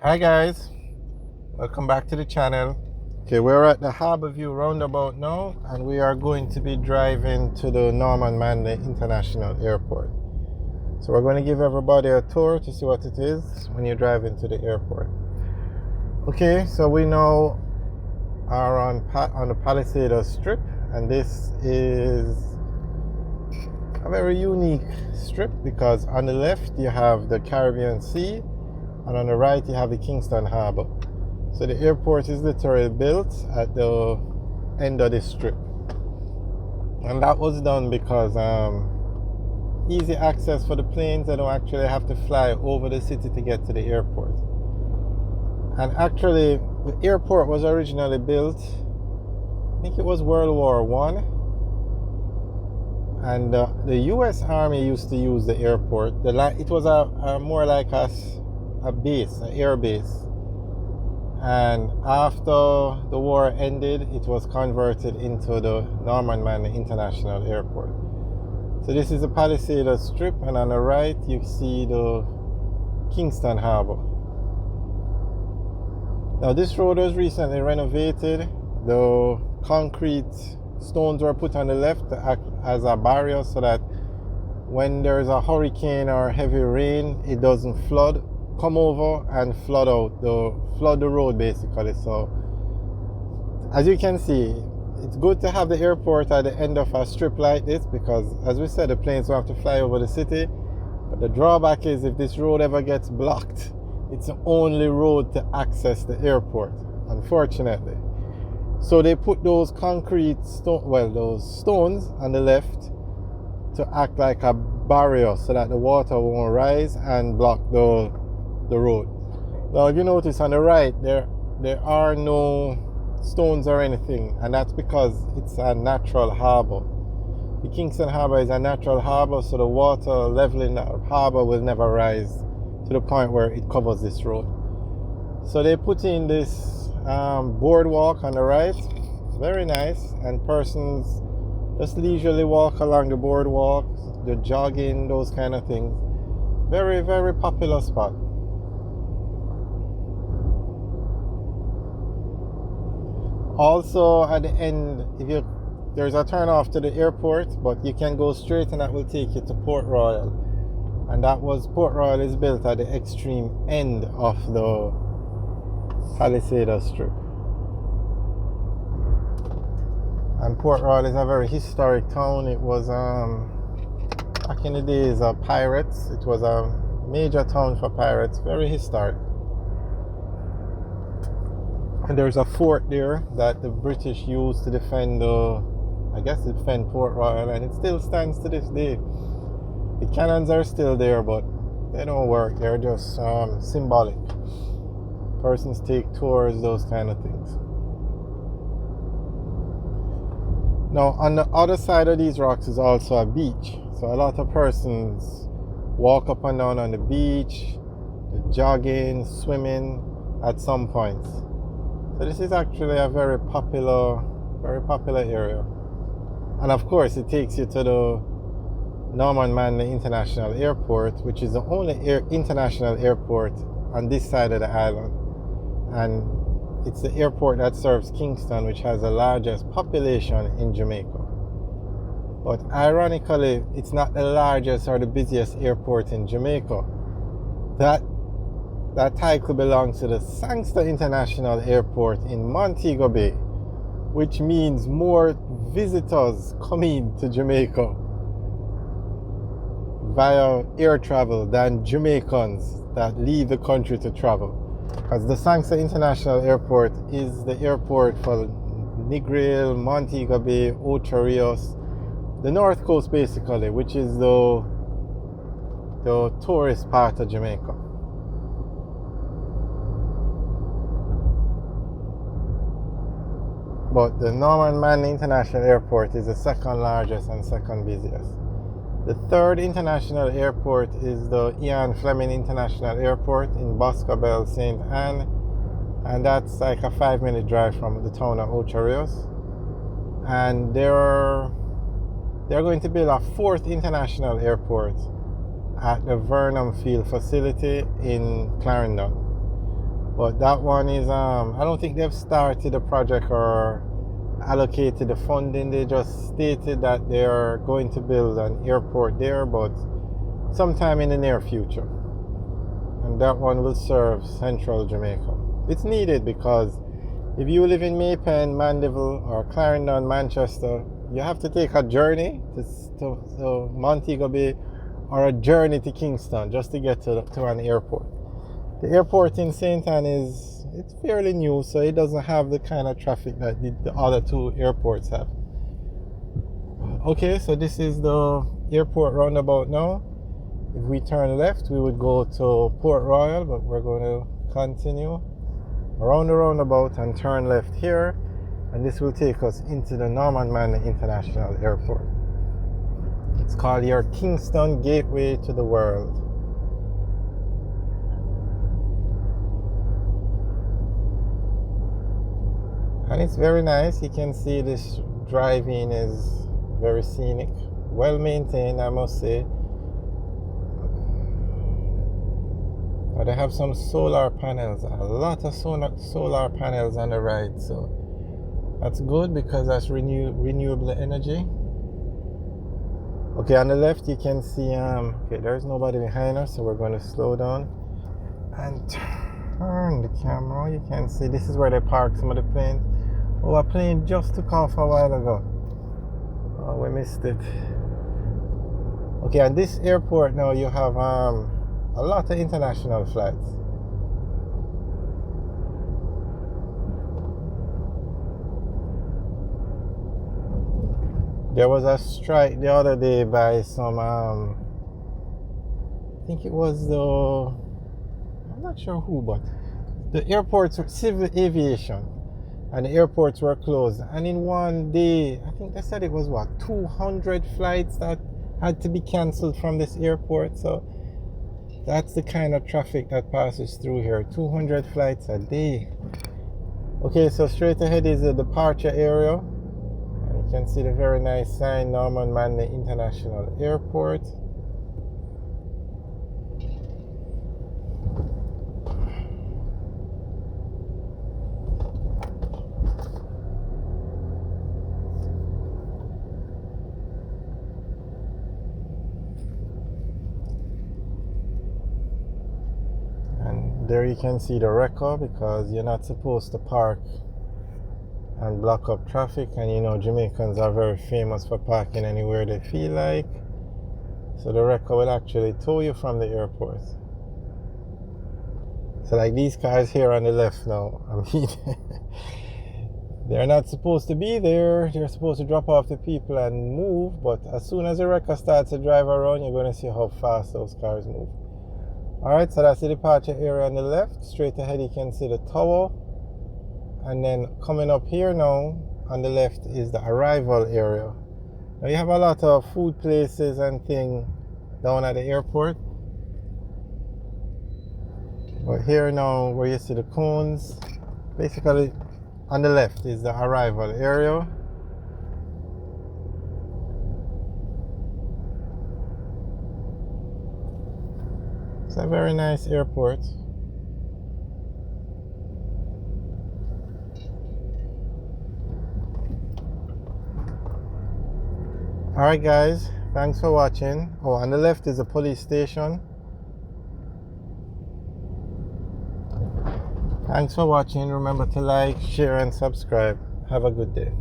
Hi guys, welcome back to the channel. Okay, we're at the Harbor View Roundabout now, and we are going to be driving to the Norman Manley International Airport. So we're going to give everybody a tour to see what it is when you drive into the airport. Okay, so we now are on the Palisador Strip, and this is a very unique strip because on the left you have the Caribbean Sea, and on the right you have the Kingston Harbor. So the airport is literally built at the end of the strip, and that was done because easy access for the planes. They don't actually have to fly over the city to get to the airport. And actually the airport was originally built, I think it was World War I, and the US Army used to use the airport. It was a more like a base, an air base. And after the war ended, it was converted into the Norman Manley International Airport. So this is the Palisador Strip, and on the right you see the Kingston Harbor. Now this road was recently renovated. The concrete stones were put on the left to act as a barrier so that when there's a hurricane or heavy rain, it doesn't come over and flood the road basically. So as you can see, it's good to have the airport at the end of a strip like this because, as we said, the planes will have to fly over the city. But the drawback is if this road ever gets blocked, it's the only road to access the airport, unfortunately. So they put those those stones on the left to act like a barrier so that the water won't rise and block the road. Now if you notice on the right there are no stones or anything, and that's because it's a natural harbor. The Kingston Harbor is a natural harbor, so the water level in the harbor will never rise to the point where it covers this road. So they put in this boardwalk on the right, very nice, and persons just leisurely walk along the boardwalk, the jogging, those kind of things. Very, very popular spot. Also at the end, there's a turn off to the airport, but you can go straight and that will take you to Port Royal. And Port Royal is built at the extreme end of the Palisador Strip. And Port Royal is a very historic town. It was back in the days of pirates. It was a major town for pirates, very historic. And there's a fort there that the British used to defend Port Royal, and it still stands to this day. The cannons are still there, but they don't work. They're just symbolic. Persons take tours, those kind of things. Now on the other side of these rocks is also a beach. So a lot of persons walk up and down on the beach, jogging, swimming at some points. So this is actually a very popular area. And of course it takes you to the Norman Manley International Airport, which is the only international airport on this side of the island. And it's the airport that serves Kingston, which has the largest population in Jamaica. But ironically, it's not the largest or the busiest airport in Jamaica. That title belongs to the Kingston International Airport in Montego Bay, which means more visitors coming to Jamaica via air travel than Jamaicans that leave the country to travel. Because the Kingston International Airport is the airport for Negril, Montego Bay, Ocho Rios, the north coast basically, which is the tourist part of Jamaica. But the Norman Manley International Airport is the second largest and second busiest. The third international airport is the Ian Fleming International Airport in Boscobel, St. Anne, and that's like a 5-minute drive from the town of Ocho Rios. And they're going to build a fourth international airport at the Vernon Field facility in Clarendon. But that one is I don't think they've started the project or allocated the funding. They just stated that they are going to build an airport there, but sometime in the near future. And that one will serve central Jamaica. It's needed because if you live in Maypen, Mandeville, or Clarendon, Manchester, you have to take a journey to Montego Bay or a journey to Kingston just to get to an airport. The airport in St. Ann it's fairly new, so it doesn't have the kind of traffic that the other two airports have. Okay, so this is the airport roundabout now. If we turn left, we would go to Port Royal, but we're going to continue around the roundabout and turn left here, and this will take us into the Norman Manley International Airport. It's called your Kingston Gateway to the World. And it's very nice. You can see this drive-in is very scenic, well maintained, I must say. But they have some solar panels, a lot of solar panels on the right, so that's good because that's renewable energy. Okay, on the left you can see okay, there's nobody behind us, so we're going to slow down and turn the camera. You can see this is where they park some of the planes. Oh, a plane just took off a while ago. Oh, we missed it. Okay, at this airport now you have a lot of international flights. There was a strike the other day by some I think it was I'm not sure who, but the airports were civil aviation, and the airports were closed. And in one day, I think they said it was 200 flights that had to be cancelled from this airport. So that's the kind of traffic that passes through here. 200 flights a day. Okay, so straight ahead is the departure area. And you can see the very nice sign, Norman Manley International Airport. There you can see the record, because you're not supposed to park and block up traffic, and you know Jamaicans are very famous for parking anywhere they feel like. So the record will actually tow you from the airport. So like these cars here on the left now, I mean they're not supposed to be there. They're supposed to drop off the people and move, but as soon as the record starts to drive around, you're going to see how fast those cars move. Alright, so that's the departure area on the left. Straight ahead you can see the tower. And then coming up here now, on the left is the arrival area. Now you have a lot of food places and things down at the airport. But here now, where you see the cones, basically on the left is the arrival area. It's a very nice airport. Alright guys, thanks for watching. Oh, on the left is a police station. Thanks for watching. Remember to like, share and subscribe. Have a good day.